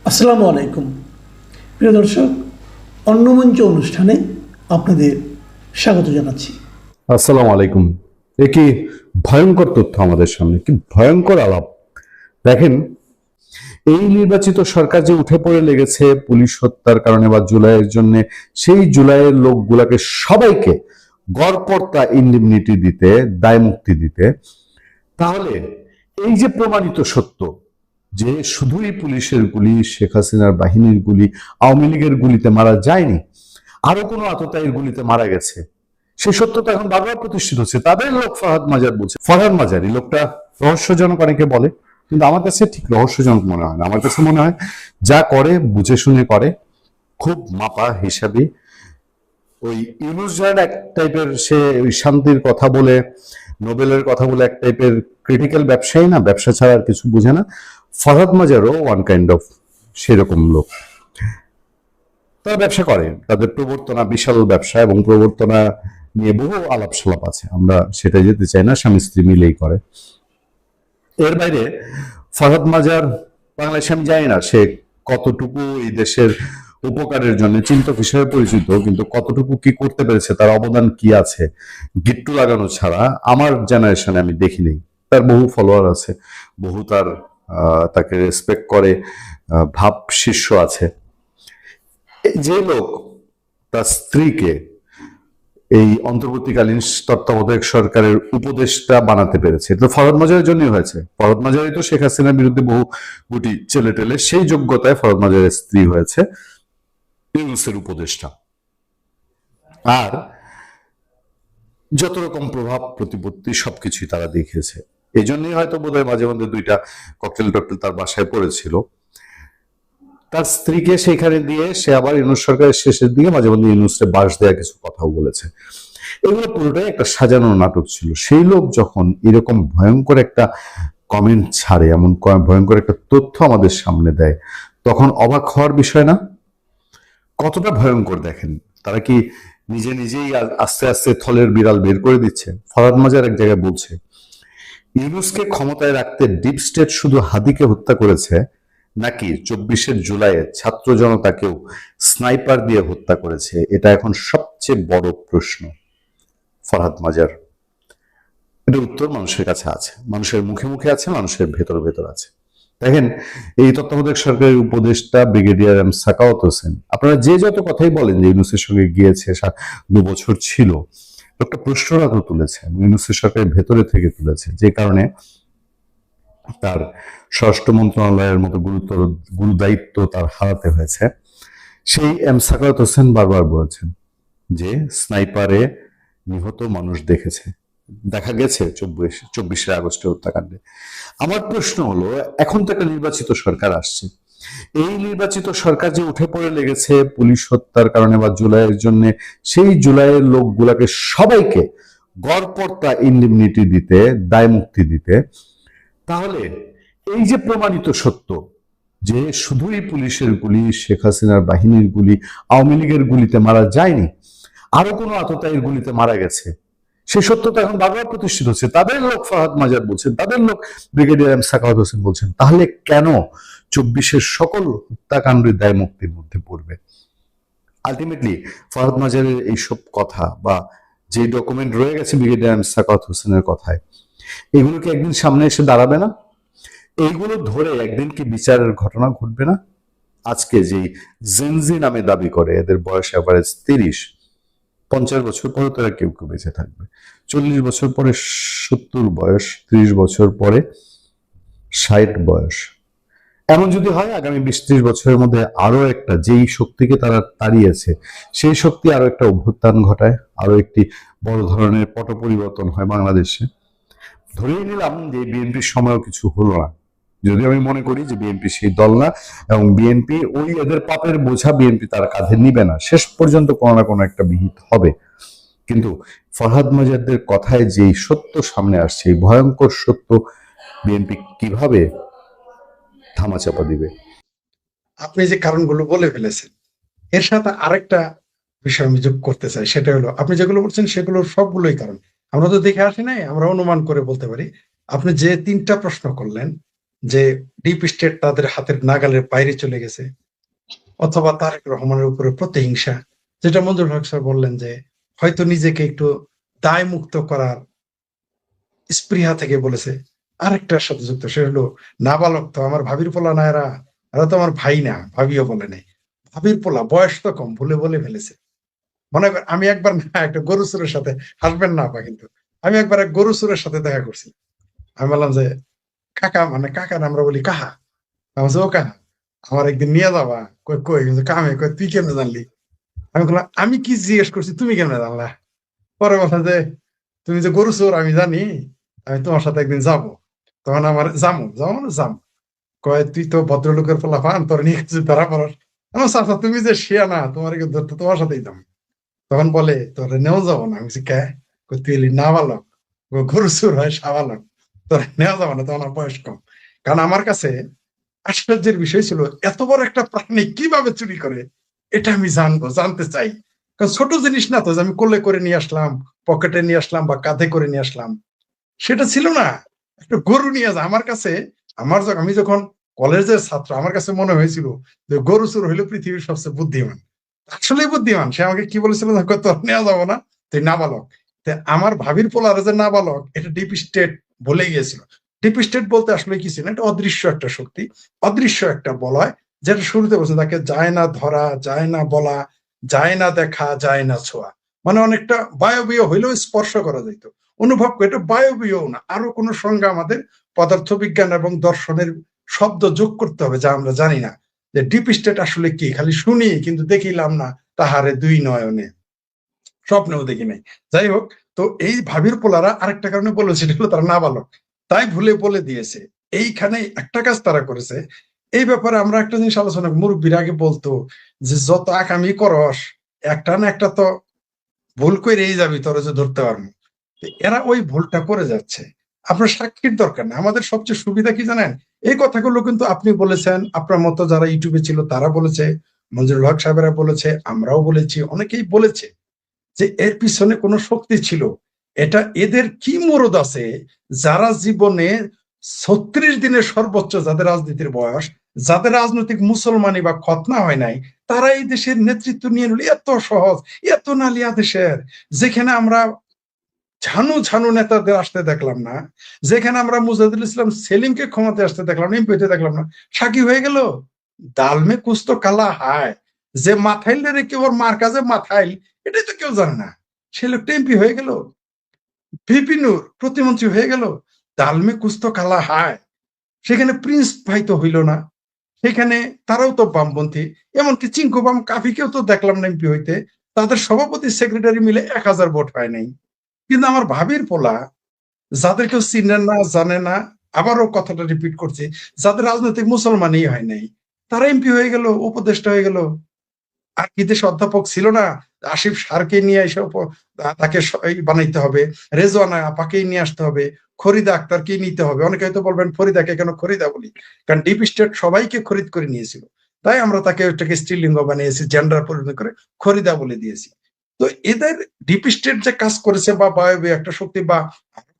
আসসালামু আলাইকুম প্রিয় দর্শক, অন্নমঞ্চ অনুষ্ঠানে আপনাদের স্বাগত জানাচ্ছি। আসসালামু আলাইকুম। এ কি ভয়ঙ্কর তথ্য আমাদের সামনে, কি ভয়ঙ্কর আলাপ। দেখেন, এই নির্বাচিত সরকার যে উঠে পড়ে লেগেছে পুলিশ হত্যার কারণে বা জুলাইয়ের জন্য, সেই জুলাইয়ের লোকগুলাকে সবাইকে গড়পড়তা ইন্ডেমনিটি দিতে, দায় মুক্তি দিতে, তাহলে এই যে প্রমাণিত সত্য যে শুধুই পুলিশের গুলি, শেখ হাসিনার বাহিনীর গুলি, আওয়ামী লীগের গুলিতে মারা যায়নি, আরো কোনো আততায়ীর গুলিতে মারা গেছে, সেই সত্যতা এখন বারবার প্রতিষ্ঠিত হচ্ছে। তাদের লোক ফাহাদ মাজার বলছে। ফারহান মাজারি লোকটা রহস্যজনক, অনেকে বলে, কিন্তু আমার কাছে ঠিক রহস্যজনক মনে হয় না। আমার কাছে মনে হয় যা করে বুঝে শুনে করে, খুব মাপা হিসাবে। ওই ইউনুস জাহান এক টাইপের, সে ওই শান্তির কথা বলে, নোবেলের কথা বলে এক টাইপের ক্রিটিক্যাল ব্যবসায়ী না, ব্যবসা ছাড়া আর কিছু বুঝে না। ফারহাদ মাজারও ওয়ান কাইন্ড অফ সেরকম লোক। তারা ব্যবসা করে, তাদের প্রবর্তনা বিশাল ব্যবসা, এবং প্রবর্তনা নিয়ে বহু আলাপ সালাপ আছে, আমরা সেটা যেতে চাই না, স্বামী স্ত্রী মিলেই করে। এর বাইরে ফারহাদ মাজার বাংলাদেশে আমি জানি না সে কতটুকু এই দেশের উপকারের জন্য চিন্তক হিসেবে পরিচিত, কিন্তু কতটুকু কি করতে পেরেছে, তার অবদান কি আছে গিট্টু লাগানো ছাড়া আমার জেনারেশনে আমি দেখিনি। তার বহু ফলোয়ার আছে, বহু তাকে রেসপেক্ট করে ভাব শিষ্য আছে। যে লোক তার স্ত্রীকে এই অন্তর্বর্তীকালীন তত্ত্বাবধায়ক সরকারের উপদেষ্টা বানাতে পেরেছে, এটা ফরহাদ মাজারের জন্যই হয়েছে। ফরহাদ মাজারই তো শেখ হাসিনার বিরুদ্ধে বহু গুটি ছেলে টেলে, সেই যোগ্যতায় ফরহাদ মাজারের স্ত্রী হয়েছে ইউনূসের উপদেষ্টা। আর যত রকম প্রভাব প্রতিপত্তি সবকিছুই তারা দেখিয়েছে। এই জন্যই হয়তো বোধহয় মাঝে মধ্যে দুইটা ককটেল টকটেল তার বাসায় পড়েছিল। তার স্ত্রীকে সেখানে দিয়ে সে আবার ইউনূস সরকারের শেষের দিকে মাঝে মধ্যে ইউনূসকে বাস দেওয়া কিছু কথাও বলেছে। এগুলো পুরোটাই একটা সাজানো নাটক ছিল। সেই লোক যখন এরকম ভয়ঙ্কর একটা কমেন্ট ছাড়ে, এমন ভয়ঙ্কর একটা তথ্য আমাদের সামনে দেয়, তখন অবাক হওয়ার বিষয় না? কতটা ভয়ঙ্কর দেখেন। তারা কি নিজে নিজেই আস্তে আস্তে থলের বিড়াল বের করে দিচ্ছে? ফরহাদ মাজার এক জায়গায় বলছে, ইউনূসকে ক্ষমতায় রাখতে ডিপ স্টেট শুধু হাদিকে হত্যা করেছে, নাকি 24 জুলাইয়ে ছাত্র জনতাকেও স্নাইপার দিয়ে হত্যা করেছে? এটা এখন সবচেয়ে বড় প্রশ্ন। ফরহাদ মাজার, এটা উত্তর মানুষের কাছে আছে, মানুষের মুখে মুখে আছে, মানুষের ভেতর ভেতর আছে। দেখেন, এই তত্ত্বাবধায়ক সরকারের উপদেষ্টা ব্রিগেডিয়ার এম সাখাওয়াত হোসেন, আপনারা যে যত কথাই বলেন যে ইউনূসের সঙ্গে গিয়েছে, 2 বছর ছিল, একটা প্রশ্নটা তো তুলেছে, ইউনূসের সরকারের ভেতরে থেকে তুলেছে, যে কারণে তার স্বরাষ্ট্র মন্ত্রণালয়ের মতো গুরু দায়িত্ব তার হারাতে হয়েছে। সেই এম সাখাওয়াত হোসেন বারবার বলেছেন যে স্নাইপারে নিহত মানুষ দেখেছে, দেখা গেছে 24শে আগস্টের হত্যাকাণ্ডে। আমার প্রশ্ন হলো, এখন তো একটা নির্বাচিত সরকার আসছে, এই নির্বাচিত সরকার যে উঠে পড়ে লেগেছে পুলিশ হত্যার কারণে বা জুলাইয়ের জন্য, সেই জুলাইয়ের লোকগুলাকে সবাইকে গড়পড়তা ইন্ডেমনিটি দিতে, দায় মুক্তি দিতে, তাহলে এই যে প্রমাণিত সত্য যে শুধুই পুলিশের গুলি, শেখ হাসিনার বাহিনীর গুলি, আওয়ামী লীগের গুলিতে মারা যায়নি, আরো কোনো আততায়ীর গুলিতে মারা গেছে, সেই সত্যতা এখন বারবার প্রতিষ্ঠিত হচ্ছে। তাদের লোক ফাহাদ মাজার বলছেন, তাদের লোক ব্রিগেডিয়ার এম সাখাওয়াত হোসেন বলছেন। তাহলে কেন 24-এর সকল হত্যাকাণ্ডের দায় মুক্তির মধ্যে পড়বে? আলটিমেটলি ফাহাদ মাজারের এইসব কথা বা যে ডকুমেন্ট রয়ে গেছে ব্রিগেডিয়ার এম সাখাওয়াত হোসেনের কথায়, এগুলো কি একদিন সামনে এসে দাঁড়াবে না? এইগুলো ধরে একদিন কি বিচারের ঘটনা ঘটবে না? আজকে যে জেনজি নামে দাবি করে, এদের বয়স এভারেজ 30, 50 বছর পরে তারা কেউ কেউ বেঁচে থাকবে, 40 বছর পরে 70 বয়স, 30 বছর পরে 60 বয়স। এমন যদি হয়, আগামী 20-30 বছরের মধ্যে আরো একটা, যেই শক্তিকে তারা তাড়িয়েছে সেই শক্তি আরো একটা অভ্যুত্থান ঘটায়, আরো একটি বড় ধরনের পট পরিবর্তন হয় বাংলাদেশে। ধরেই নিলাম যে বিএনপির সময়ও কিছু হলো না, যদি আমি মনে করি যে বিএনপি সেই দল না, এবং বিএনপি ওই এদের পাপের বোঝা বিএনপি তার কাঁধে নিবে না, শেষ পর্যন্ত কোনো না কোনো একটা বিহিত হবে। কিন্তু ফরহাদ মাজারদের কথায় যেই সত্য সামনে আসছে, এই ভয়ঙ্কর সত্য, বিএনপি কিভাবে ধামাচাপা দিবে? আপনি যে কারণগুলো বলে ফেলেছেন, এর সাথে আরেকটা বিষয় আমি যোগ করতে চাই। সেটা হলো, আপনি যেগুলো বলছেন সেগুলোর সবগুলোই কারণ। আমরা তো দেখে আসি নাই, আমরা অনুমান করে বলতে পারি। আপনি যে 3টা প্রশ্ন করলেন, যে ডিপ স্টেট তাদের হাতের নাগালের বাইরে চলে গেছে, অথবা তারেক রহমানের উপরে প্রতিহিংসা, যেটা মঞ্জুর হক স্যার বললেন যে হয়তো নিজেকে একটু দায় মুক্ত করার স্পৃহা থেকে বলেছে। আরেকটার সাথে যুক্ত, সে হলো নাবালক তো আমার ভাবির পোলা না, এরা তো আমার ভাই না, ভাবিও বলে নাই, ভাবির পোলা, বয়স তো কম, ভুলে বলে ফেলেছে। মনে কর আমি একবার না একটা গরু চোরের সাথে, হাসবেন না আপা কিন্তু, আমি একবার এক গরু চোরের সাথে দেখা করছি। আমি বললাম যে কাকা, মানে কাকা না, আমরা বলি কাহা। আমি বলছি, ও কাহা, আমার একদিন নিয়ে যাবা। কই কই কামে, কই তুই কেমনে জানলি? আমি বললাম আমি কি জিজ্ঞেস করছি, তুমি কেমনে জানলা? পরে বললাম যে তুমি যে গরু চোর আমি জানি, আমি তোমার সাথে একদিন যাবো। তখন আমার যাবো যাবো না যাবো, কয় তুই তো ভদ্রলোকের পোলা পান, তোর নিয়ে কিছু ধরা পড়ার। আমার চাচা তুমি যে শিয়া না, তোমার ধরতে তোমার সাথেই যাবো। তখন বলে তোর নেওয়া যাবো না। আমি বলছি কে? কই তুই এলি নাবালক, গরু চোর হয় সাবালক, তোর নেওয়া যাবো না, তোমার বয়স কম। কারণ আমার কাছে আশ্চর্যের বিষয় ছিল, এত বড় একটা প্রাণী কিভাবে চুরি করে, এটা আমি জানতে চাই। কারণ ছোট জিনিস না তো যে আমি কোলে করে নিয়ে আসলাম, পকেটে নিয়ে আসলাম বা কাঁধে করে নিয়ে আসলাম, সেটা ছিল না। একটা গরু নিয়ে যা আমার কাছে, আমি যখন কলেজের ছাত্র, আমার কাছে মনে হয়েছিল যে গরু চোর হইলো পৃথিবীর সবচেয়ে বুদ্ধিমান। আসলেই বুদ্ধিমান। সে আমাকে কি বলেছিল, তোর নেওয়া যাবো না, তুই নাবালক। আমার ভাবির পোলারে যে নাবালক, এটা ডিপ স্টেট বলে গিয়েছিল। ডিপ স্টেট বলতে আসলে কি ছিল, এটা অদৃশ্য একটা শক্তি, অদৃশ্য একটা বলয়, যেটা শুরুতে বলছে তাকে যায় না ধরা, যায় না বলা, যায় না দেখা, যায় না ছোঁয়া। মানে অনেকটা বায়বীয় হইলেও স্পর্শ করা যেত, অনুভব করে। এটা বায়বীয় না, আরো কোনো সংজ্ঞা আমাদের পদার্থবিজ্ঞান এবং দর্শনের শব্দ যোগ করতে হবে, যা আমরা জানি না। যে ডিপ স্টেট আসলে কি, খালি শুনি কিন্তু দেখিলাম না তাহারে দুই নয়নে, স্বপ্নেও দেখি নাই। যাই হোক, তো এই ভাবির পোলারা আরেকটা কারণে বলেছে, সেটা হলো তারা নাবালক, তাই ভুলে বলে দিয়েছে। এইখানে একটা কাজ তারা করেছে। এই ব্যাপারে আমরা একটা জিনিস আলোচনা, মুরব্বীর আগে বলতো যে যত আকামি করস, একটা না একটা তো ভুল করেই যাবি, তোরা যে ধরতে পারবো। এরা ওই ভুলটা করে যাচ্ছে। আপনার সাক্ষীর দরকার না। আমাদের সবচেয়ে সুবিধা কি জানেন, এই কথাগুলো কিন্তু আপনি বলেছেন, আপনার মতো যারা ইউটিউবে ছিল তারা বলেছে, মঞ্জুরুল হক সাহেবেরা বলেছে, আমরাও বলেছি, অনেকেই বলেছে যে এর পিছনে কোনো শক্তি ছিল। এটা এদের কি মরদ আছে, যারা জীবনে 36 দিনের সর্বোচ্চ, যাদের রাজনীতির বয়স, যাদের রাজনৈতিক মুসলমানি বা খতনা হয় নাই, তারা এই দেশের নেতৃত্ব নিয়ে নিল। এত সহজ, এত নালিয়া দেশের, যেখানে আমরা ঝানু ঝানু নেতাদের আসতে দেখলাম না, যেখানে আমরা মুজাহিদুল ইসলাম সেলিমকে ক্ষমতা আসতে দেখলাম না, এমপি হতে দেখলাম না, সাকি হয়ে গেল। দালমে কুস্তো কালা হায়, যে মাথাইল রেখে ওর মার কাছে মাথাইল, এটাই তো কেউ জানে না। সে লোকটা এমপি হয়ে গেল, ভিপি নূর প্রতিমন্ত্রী হয়ে গেল। দালমে কুস্তো কালা হায়। সেখানে প্রিন্স ভাই তো হইল না, সেখানে তারাও তো বামপন্থী। এমনকি চিঙ্কু বাম কাফিকেও তো দেখলাম না এমপি হইতে। তাদের সভাপতি সেক্রেটারি মিলে 1000 ভোট হয় নাই। কিন্তু আমার ভাবির পোলা, যাদের কেউ চিনে না জানে না, আবারও কথাটা রিপিট করছি, যাদের রাজনৈতিক মুসলমানই হয় নাই, তারা এমপি হয়ে গেল, উপদেষ্টা হয়ে গেল। আর কি দেশে অধ্যাপক ছিল না, আসিফ সারকে নিয়ে এসে তাকে বানাইতে হবে, রেজওয়ানা আপাকেই নিয়ে আসতে হবে, ফরিদা আক্তারকেই নিতে হবে। অনেকে হয়তো বলবেন ফরিদাকে কেন খরিদা বলি, কারণ ডিপ স্টেট সবাইকে খরিদ করে নিয়েছিল, তাই আমরা তাকে ওইটাকে স্ত্রীলিঙ্গ বানিয়েছি, জেন্ডার পরিণত করে খরিদা বলে দিয়েছি। তো এদের ডিপ স্টেট যে কাজ করেছে, বা বায়বীয় একটা শক্তি, বা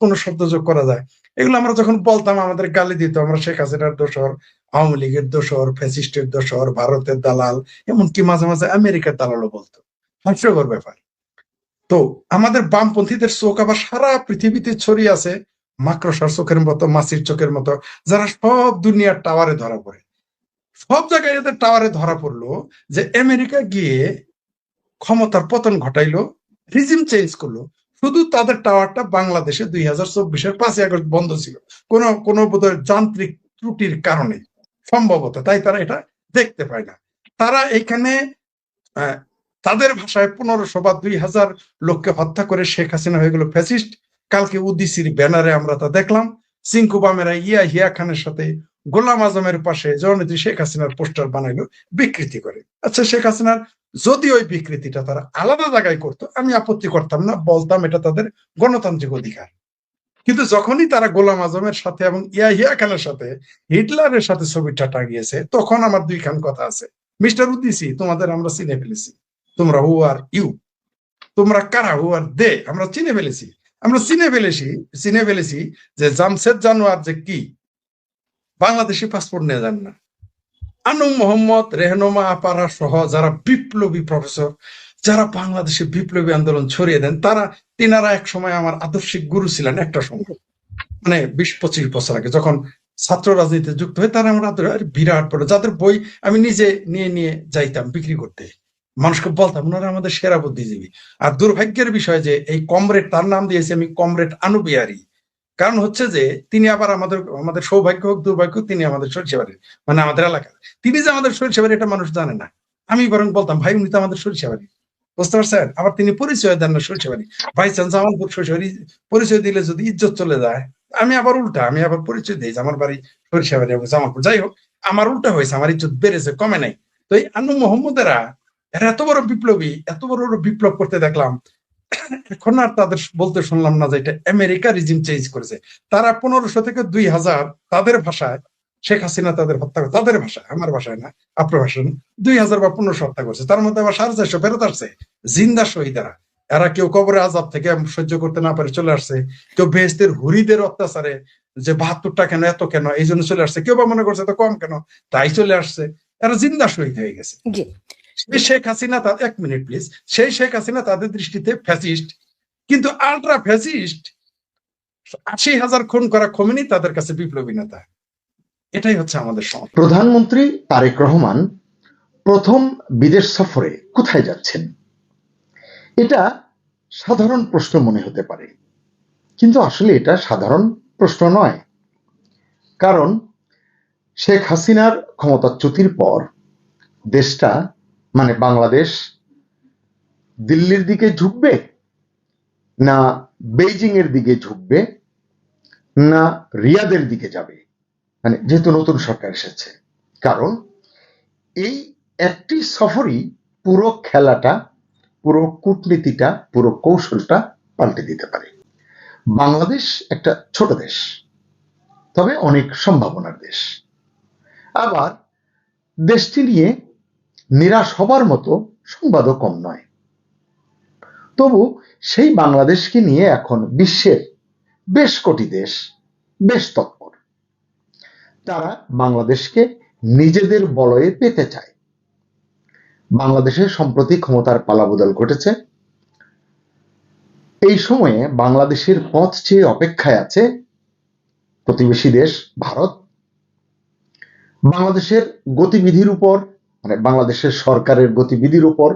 কোনো শব্দ যোগ করা যায়, এগুলো আমরা যখন বলতাম আমাদের গালি দিত, আমরা শেখ হাসিনার দোসর, আওয়ামী লীগের দোসর, ফ্যাসিস্টের দোসর, ভারতের দালাল, এমনকি মাঝে মাঝে আমেরিকার দালালও বলতো। হাস্যকর ব্যাপার। তো আমাদের বামপন্থীদের চোখ আবার সারা পৃথিবীতে ছড়িয়ে আছে, মাকড়সার চোখের মতো, মাছির চোখের মতো, যারা সব দুনিয়ার টাওয়ারে ধরা পড়ে। সব জায়গায় এদের টাওয়ারে ধরা পড়লো যে আমেরিকা গিয়ে ক্ষমতার পতন ঘটাইলো, রিজিম চেঞ্জ করলো। শুধু তাদের টাওয়ারটা বাংলাদেশে 2024-এর 5ই আগস্ট বন্ধ ছিল, কোনো বোধহয় যান্ত্রিক ত্রুটির কারণে সম্ভবত, তাই তারা এটা দেখতে পায় না। তারা এখানে তাদের ভাষায় 1500 বা 2000 লোককে হত্যা করে শেখ হাসিনা হয়ে গেল ফ্যাসিস্ট। কালকে উদিসির ব্যানারে আমরা তা দেখলাম, সিংকু বামেরা হিয়া খানের সাথে গোলাম আজমের পাশে জননেত্রী শেখ হাসিনার পোস্টার বানাইলো বিকৃতি করে। আচ্ছা, শেখ হাসিনার যদি ওই বিকৃতিটা তারা আলাদা জায়গায় করতো, আমি আপত্তি করতাম না, বলতাম এটা তাদের গণতান্ত্রিক অধিকার। কিন্তু যখনই তারা গোলাম আজমের সাথে এবং হিয়া খানের সাথে, হিটলারের সাথে ছবিটা টাঙিয়েছে, তখন আমার দুইখান কথা আছে। মিস্টার উদ্দিসি, তোমাদের আমরা চিনে ফেলেছি, তোমরা হু আর ইউ, তোমরা কারা, হু আর দে, আমরা চিনে ফেলেছি যে জামশেদ জানোয়ার যে কি, বাংলাদেশি পাসপোর্ট নিয়ে যান না। আনম মোহাম্মদ, রেহনুমা আপারা সহ যারা বিপ্লবী প্রফেসর, যারা বাংলাদেশে বিপ্লবী আন্দোলন ছড়িয়ে দেন, তিনারা এক সময় আমার আদর্শিক গুরু ছিলেন। একটা সময় মানে 20-25 বছর আগে যখন ছাত্র রাজনীতিতে যুক্ত হয়ে তারা আমরা বিরাট বড়, যাদের বই আমি নিজে নিয়ে নিয়ে যাইতাম বিক্রি করতে, মানুষকে বলতাম ওনারা আমাদের সেরা বুদ্ধিজীবী। আর দুর্ভাগ্যের বিষয় যে এই কমরেড, তার নাম দিয়েছি আমি কমরেড আনুবিহারী। কারণ হচ্ছে যে তিনি আবার আমাদের সৌভাগ্য হোক দুর্ভাগ্য, তিনি আমাদের সরিষাবাড়ির, মানে আমাদের এলাকার। তিনি যে আমাদের সরিষাবাড়ি এটা মানুষ জানে না। আমি বরং বলতাম ভাই উনি তো আমাদের সরিষাবাড়ি, বুঝতে পারছেন? আবার তিনি পরিচয় দেন না সরিষাবাড়ি, ভাই চান জামালপুর সরিষাবাড়ি পরিচয় দিলে যদি ইজ্জত চলে যায়। আমি আবার উল্টা, আমি আবার পরিচয় দিই যে আমার বাড়ি সরিষাবাড়ি এবং জামালপুর। যাই হোক, আমার উল্টা হয়েছে, আমার ইজ্জত বেড়েছে, কমে নাই। তো এই আনু মোহাম্মদেরা এরা এত বড় বিপ্লবী, এত বড় বিপ্লব করতে দেখলাম, এখন আর তাদের বলতে শুনলাম না যে এটা আমেরিকা রিজিম চেঞ্জ করেছে। তারা 1500 থেকে 2000 তাদের ভাষায় শেখ হাসিনা তাদের হত্যা করে, তাদের ভাষায়, আমার ভাষায় না, আপনার ভাষায় না, 2000 বা 1500 হত্যা করছে। তার মধ্যে আবার 450 ফেরত আসছে জিন্দা শহীদেরা। এরা কেউ কবরে আযাব থেকে সহ্য করতে না পারে চলে আসছে, কেউ বেহেশতের হুরিদের অত্যাচারে যে 72টা কেন এত কেন এই জন্য চলে আসছে, কেউ বা মনে করছে তো কম কেন তাই চলে আসছে। এরা জিন্দা শহীদ হয়ে গেছে। শেখ হাসিনা, এক মিনিট প্লিজ, সেই শেখ হাসিনা তাদের দৃষ্টিতে ফ্যাসিস্ট, কিন্তু আল্ট্রা ফ্যাসিস্ট 80,000 খুন করা খোমেনি তাদের কাছে বিপ্লবী নেতা। এটাই হচ্ছে আমাদের সমস্যা। প্রধানমন্ত্রী তারেক রহমান প্রথম বিদেশ সফরে কোথায় যাচ্ছেন? এটা সাধারণ প্রশ্ন মনে হতে পারে, কিন্তু আসলে এটা সাধারণ প্রশ্ন নয়। কারণ শেখ হাসিনার ক্ষমতাচ্যুতির পর দেশটা, মানে বাংলাদেশ, দিল্লির দিকে ঝুঁকবে না বেইজিং এর দিকে ঝুঁকবে না রিয়াদের দিকে যাবে, মানে যেহেতু নতুন সরকার এসেছে। কারণ এই একটি সফরই পুরো খেলাটা, পুরো কূটনীতিটা, পুরো কৌশলটা পাল্টে দিতে পারে। বাংলাদেশ একটা ছোট দেশ, তবে অনেক সম্ভাবনার দেশ। আবার দেশটি নিয়ে নিরাশ হবার মতো সংবাদও কম নয়। তবু সেই বাংলাদেশকে নিয়ে এখন বিশ্বের বেশ কটি দেশ বেশ তৎপর। তারা বাংলাদেশকে নিজেদের বলয়ে পেতে চায়। বাংলাদেশের সম্প্রতি ক্ষমতার পালাবদল ঘটেছে। এই সময়ে বাংলাদেশের পথ চেয়ে অপেক্ষায় আছে প্রতিবেশী দেশ ভারত। বাংলাদেশের গতিবিধির উপর, মানে বাংলাদেশের সরকারের গতিবিধির উপর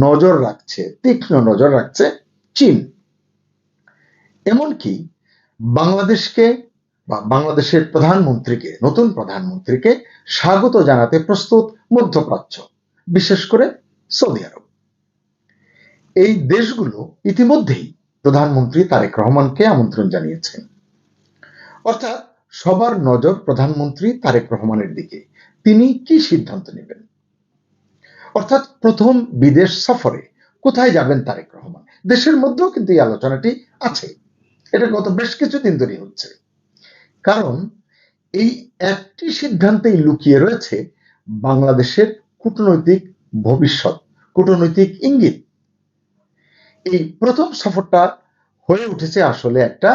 নজর রাখছে, তীক্ষ্ণ নজর রাখছে চীন। এমনকি বাংলাদেশকে বা বাংলাদেশের প্রধানমন্ত্রীকে, নতুন প্রধানমন্ত্রীকে স্বাগত জানাতে প্রস্তুত মধ্যপ্রাচ্য, বিশেষ করে সৌদি আরব। এই দেশগুলো ইতিমধ্যেই প্রধানমন্ত্রী তারেক রহমানকে আমন্ত্রণ জানিয়েছেন। অর্থাৎ সবার নজর প্রধানমন্ত্রী তারেক রহমানের দিকে, তিনি কি সিদ্ধান্ত নেবেন। অর্থাৎ প্রথম বিদেশ সফরে কোথায় যাবেন তারেক রহমান, দেশের মধ্যেও কিন্তু এই আলোচনাটি আছে। এটা গত বেশ কিছুদিন ধরে হচ্ছে। কারণ এই একটি সিদ্ধান্তেই লুকিয়ে রয়েছে বাংলাদেশের কূটনৈতিক ভবিষ্যৎ, কূটনৈতিক ইঙ্গিত। এই প্রথম সফরটা হয়ে উঠেছে আসলে একটা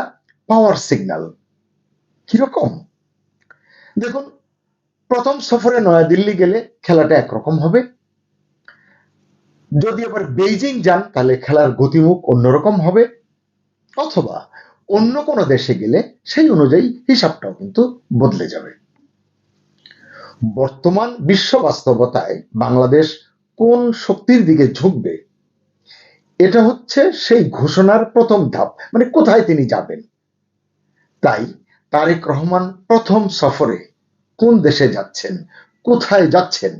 পাওয়ার সিগন্যাল। কিরকম? দেখুন, প্রথম সফরে নয়াদিল্লি গেলে খেলাটা একরকম হবে। যদি আবার বেইজিং যান তাহলে খেলার গতিমুখ অন্যরকম হবে, অথবা অন্য কোনো দেশে গেলে সেই অনুযায়ী হিসাবটাও কিন্তু বদলে যাবে। বর্তমান বিশ্ব বাস্তবতায় বাংলাদেশ কোন শক্তির দিকে ঝুঁকবে, এটা হচ্ছে সেই ঘোষণার প্রথম ধাপ, মানে কোথায় তিনি যাবেন। তাই তারেক রহমান প্রথম সফরে কোন দেশে যাচ্ছেন, কোথায় যাচ্ছেন,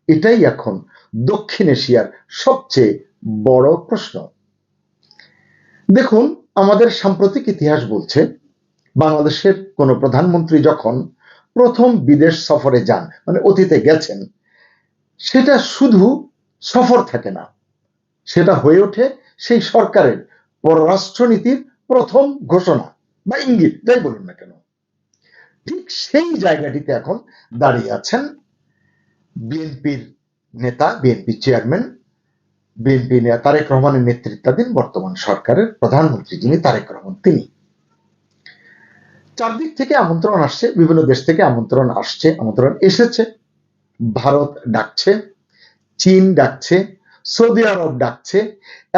এটাই এখন দক্ষিণ এশিয়ার সবচেয়ে বড় প্রশ্ন। দেখুন, আমাদের সাম্প্রতিক ইতিহাস বলছে বাংলাদেশের কোন প্রধানমন্ত্রী যখন প্রথম বিদেশ সফরে যান, মানে অতীতে গেছেন, সেটা শুধু সফর থাকে না, সেটা হয়ে ওঠে সেই সরকারের পররাষ্ট্রনীতির প্রথম ঘোষণা বা ইঙ্গিত, যাই বলুন না কেন। ঠিক সেই জায়গাটিতে এখন দাঁড়িয়ে আছেন বিএনপির নেতা, বিএনপি চেয়ারম্যান, বিএনপি তারেক রহমানের নেতৃত্বাধীন বর্তমান সরকারের প্রধানমন্ত্রী যিনি তারেক রহমান, চারদিক থেকে আমন্ত্রণ আসছে, বিভিন্ন দেশ থেকে আমন্ত্রণ আসছে, আমন্ত্রণ এসেছে। ভারত ডাকছে, চীন ডাকছে, সৌদি আরব ডাকছে,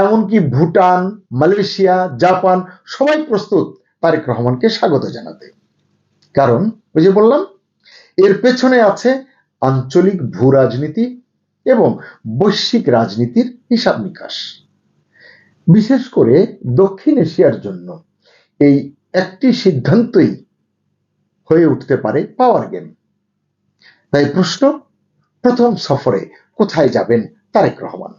এমনকি ভুটান, মালয়েশিয়া, জাপান সবাই প্রস্তুত তারেক রহমানকে স্বাগত জানাতে। কারণ ওই যে বললাম, এর পেছনে আছে আঞ্চলিক ভূ রাজনীতি এবং বৈশ্বিক রাজনীতির হিসাব নিকাশ। বিশেষ করে দক্ষিণ এশিয়ার জন্য এই একটি সিদ্ধান্তই হয়ে উঠতে পারে পাওয়ার গেম। তাই প্রশ্ন, প্রথম সফরে কোথায় যাবেন তারেক রহমান?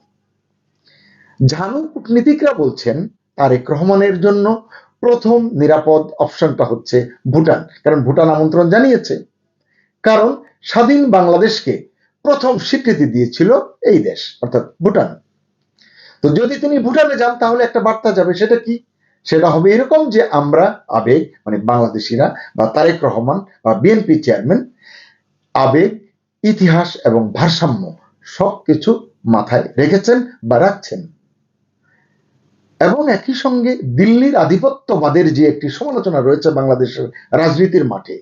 ঝানু কূটনীতিকরা বলছেন তারেক রহমানের জন্য প্রথম নিরাপদ অপশনটা হচ্ছে ভুটান, কারণ ভুটান আমন্ত্রণ জানিয়েছে। কারণ স্বাধীন বাংলাদেশকে প্রথম স্বীকৃতি দিয়েছিল এই দেশ, অর্থাৎ ভুটান। তো যদি তিনি ভুটানে যান তাহলে একটা বার্তা যাবে, সেটা কি? সেটা হবে এরকম যে আমরা আবেগ, মানে বাংলাদেশিরা বা তারেক রহমান বা বিএনপি চেয়ারম্যান আবেগ, ইতিহাস এবং ভারসাম্য সবকিছু মাথায় রেখেছেন বা রাখছেন। এবং একই সঙ্গে দিল্লির আধিপত্যবাদের যে একটি সমালোচনা রয়েছে বাংলাদেশের রাজনীতির মাঠে,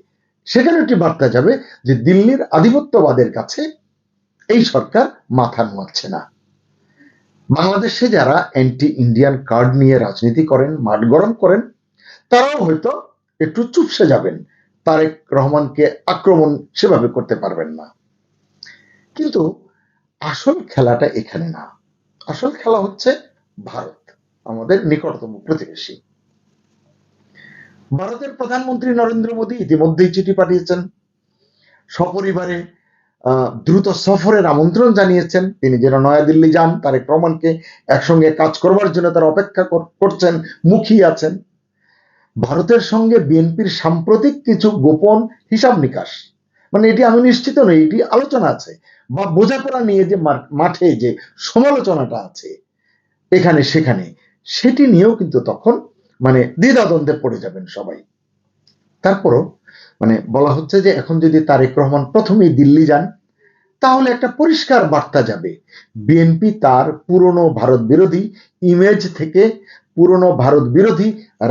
সেখানে একটি বার্তা যাবে যে দিল্লির আধিপত্যবাদের কাছে এই সরকার মাথা নোয়াচ্ছে না। বাংলাদেশে যারা অ্যান্টি ইন্ডিয়ান কার্ড নিয়ে রাজনীতি করেন, মাঠ গরম করেন, তারাও হয়তো একটু চুপসে যাবেন, তারেক রহমানকে আক্রমণ সেভাবে করতে পারবেন না। কিন্তু আসল খেলাটা এখানে না, আসল খেলা হচ্ছে ভারত, আমাদের নিকটতম প্রতিবেশী। ভারতের প্রধানমন্ত্রী নরেন্দ্র মোদী ইতিমধ্যেই চিঠি পাঠিয়েছেন, সপরিবারে দ্রুত সফরের আমন্ত্রণ জানিয়েছেন। তিনি যেন নয়াদিল্লি যান, তারেক রহমানকে একসঙ্গে কাজ করবার জন্য তারা অপেক্ষা করছেন, মুখিয়ে আছেন। ভারতের সঙ্গে বিএনপির সাম্প্রতিক কিছু গোপন হিসাব নিকাশ, মানে এটি আমি নিশ্চিত নই, এটি আলোচনা আছে বা বোঝাপড়া নিয়ে যে মাঠে যে সমালোচনাটা আছে এখানে সেখানে, সেটি নিয়েও কিন্তু তখন মানে দ্বিধাদ্বন্দ্বে পড়ে যাবেন সবাই। তারপরও মানে বলা হচ্ছে যে এখন যদি তারেক রহমান প্রথমেই দিল্লি যান তাহলে একটা পরিষ্কার বার্তা যাবে, বিএনপি তার পুরনো ভারত বিরোধী ইমেজ থেকে, পুরনো ভারত বিরোধী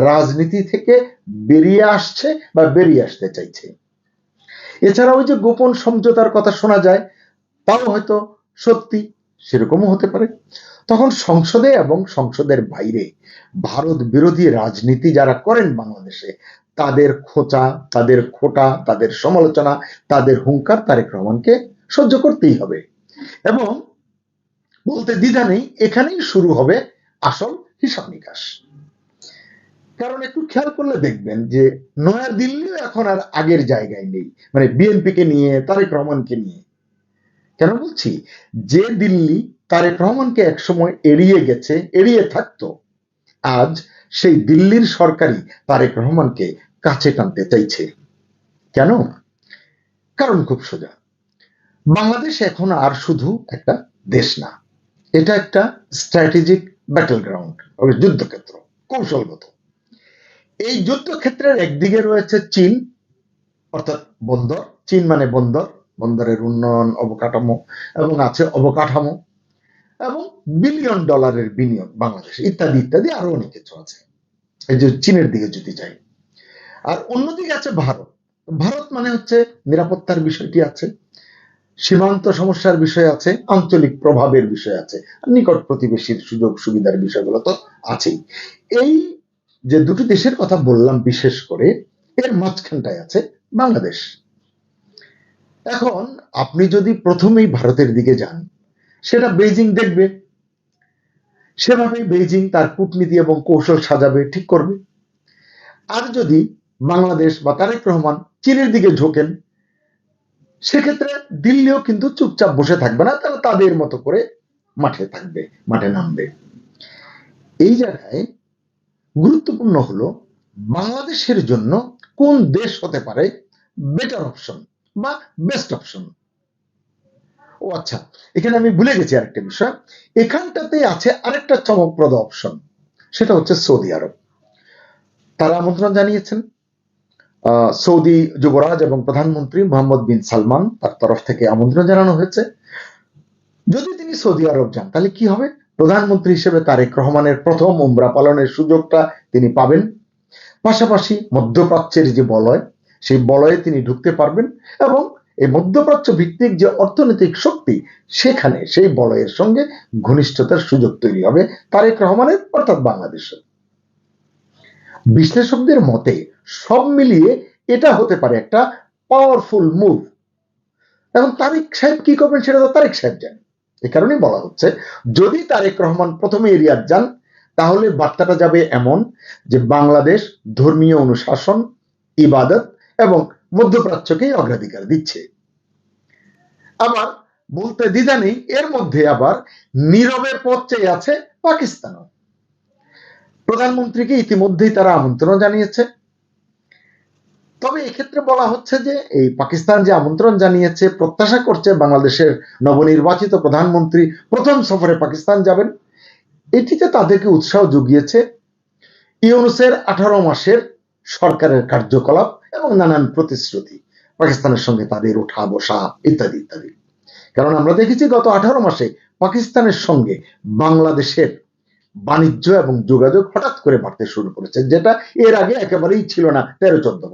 রাজনীতি থেকে বেরিয়ে আসছে বা বেরিয়ে আসতে চাইছে। এছাড়া ওই যে গোপন সমঝোতার কথা শোনা যায়, তাও হয়তো সত্যি, সেরকমও হতে পারে। তখন সংসদে এবং সংসদের বাইরে ভারত বিরোধী রাজনীতি যারা করেন বাংলাদেশে, তাদের খোঁচা, তাদের খোটা, তাদের সমালোচনা, তাদের হুঙ্কার তারেক রহমানকে সহ্য করতেই হবে। এবং বলতে দ্বিধা নেই, এখানেই শুরু হবে আসল হিসাব নিকাশ। কারণ একটু খেয়াল করলে দেখবেন যে নয়া দিল্লিও এখন আর আগের জায়গায় নেই, মানে বিএনপিকে নিয়ে, তারেক রহমানকে নিয়ে। কেন বলছি? যে দিল্লি তারেক রহমানকে একসময় এড়িয়ে গেছে, এড়িয়ে থাকতো, আজ সেই দিল্লির সরকারই তারেক রহমানকে কাছে টানতে চাইছে। কেন? কারণ খুব সোজা, বাংলাদেশ এখন আর শুধু একটা দেশ না, এটা একটা স্ট্র্যাটেজিক ব্যাটল গ্রাউন্ড, যুদ্ধক্ষেত্র, কৌশলগত। এই যুদ্ধক্ষেত্রের একদিকে রয়েছে চীন, অর্থাৎ বন্দর, চীন মানে বন্দর, বন্দরের উন্নয়ন, অবকাঠামো, এবং আছে অবকাঠামো এবং বিলিয়ন ডলারের বিনিয়োগ বাংলাদেশ, ইত্যাদি ইত্যাদি আরো অনেক কিছু আছে এই যে চীনের দিকে যদি যাই। আর অন্যদিকে আছে ভারত। ভারত মানে হচ্ছে নিরাপত্তার বিষয়টি আছে, সীমান্ত সমস্যার বিষয় আছে, আঞ্চলিক প্রভাবের বিষয় আছে, নিকট প্রতিবেশীর সুযোগ সুবিধার বিষয়গুলো তো আছেই। এই যে দুটি দেশের কথা বললাম বিশেষ করে, এর মাঝখানটায় আছে বাংলাদেশ। এখন আপনি যদি প্রথমেই ভারতের দিকে যান, সেটা বেইজিং দেখবে, সেভাবেই বেইজিং তার কূটনীতি এবং কৌশল সাজাবে, ঠিক করবে। আর যদি বাংলাদেশ বা তারেক রহমান চীনের দিকে ঝোঁকেন, সেক্ষেত্রে দিল্লিও কিন্তু চুপচাপ বসে থাকবে না, তারা তাদের মতো করে মাঠে থাকবে, মাঠে নামবে। এই জায়গায় গুরুত্বপূর্ণ হলো বাংলাদেশের জন্য কোন দেশ হতে পারে বেটার অপশন বা বেস্ট অপশন। ও আচ্ছা, এখানে আমি ভুলে গেছি আরেকটা বিষয়, এখানটাতে আছে আরেকটা চমকপ্রদ অপশন, সেটা হচ্ছে সৌদি আরব। তারা আমন্ত্রণ জানিয়েছেন, সৌদি যুবরাজ এবং প্রধানমন্ত্রী মোহাম্মদ বিন সালমান, তার তরফ থেকে আমন্ত্রণ জানানো হয়েছে। যদি তিনি সৌদি আরব যান তাহলে কি হবে? প্রধানমন্ত্রী হিসেবে তারেক রহমানের প্রথম উমরা পালনের সুযোগটা তিনি পাবেন। পাশাপাশি মধ্যপ্রাচ্যের যে বলয়, সেই বলয়ে তিনি ঢুকতে পারবেন এবং এই মধ্যপ্রাচ্য ভিত্তিক যে অর্থনৈতিক শক্তি, সেখানে সেই বলয়ের সঙ্গে ঘনিষ্ঠতার সুযোগ তৈরি হবে তারেক রহমানের, অর্থাৎ বাংলাদেশের। বিশ্লেষকদের মতে সব মিলিয়ে এটা হতে পারে একটা পাওয়ারফুল মুভ। এখন তারেক সাহেব কি করবেন সেটা তো তারেক সাহেব জানেন। এ কারণেই বলা হচ্ছে, যদি তারেক রহমান প্রথমে রিয়াদ যান, তাহলে বার্তাটা যাবে এমন যে বাংলাদেশ ধর্মীয় অনুশাসন, ইবাদত এবং মধ্যপ্রাচ্যকেই অগ্রাধিকার দিচ্ছে। আবার বলতে দ্বিধা নেই, এর মধ্যে আবার নীরবে পথ চেয়ে আছে পাকিস্তানও। প্রধানমন্ত্রীকে ইতিমধ্যেই তারা আমন্ত্রণ জানিয়েছে। তবে এক্ষেত্রে বলা হচ্ছে যে এই পাকিস্তান যে আমন্ত্রণ জানিয়েছে, প্রত্যাশা করছে বাংলাদেশের নবনির্বাচিত প্রধানমন্ত্রী প্রথম সফরে পাকিস্তান যাবেন। এটিতে তাদেরকে উৎসাহ জুগিয়েছে ইউনূসের 18 মাসের সরকারের কার্যকলাপ এবং নানান প্রতিশ্রুতি, পাকিস্তানের সঙ্গে তাদের ওঠা বসা ইত্যাদি ইত্যাদি। কারণ আমরা দেখেছি গত 18 মাসে পাকিস্তানের সঙ্গে বাংলাদেশের বাণিজ্য এবং যোগাযোগ হঠাৎ করে বাড়তে শুরু করেছে, যেটা এর আগে একেবারেই ছিল না 13-14 বছর।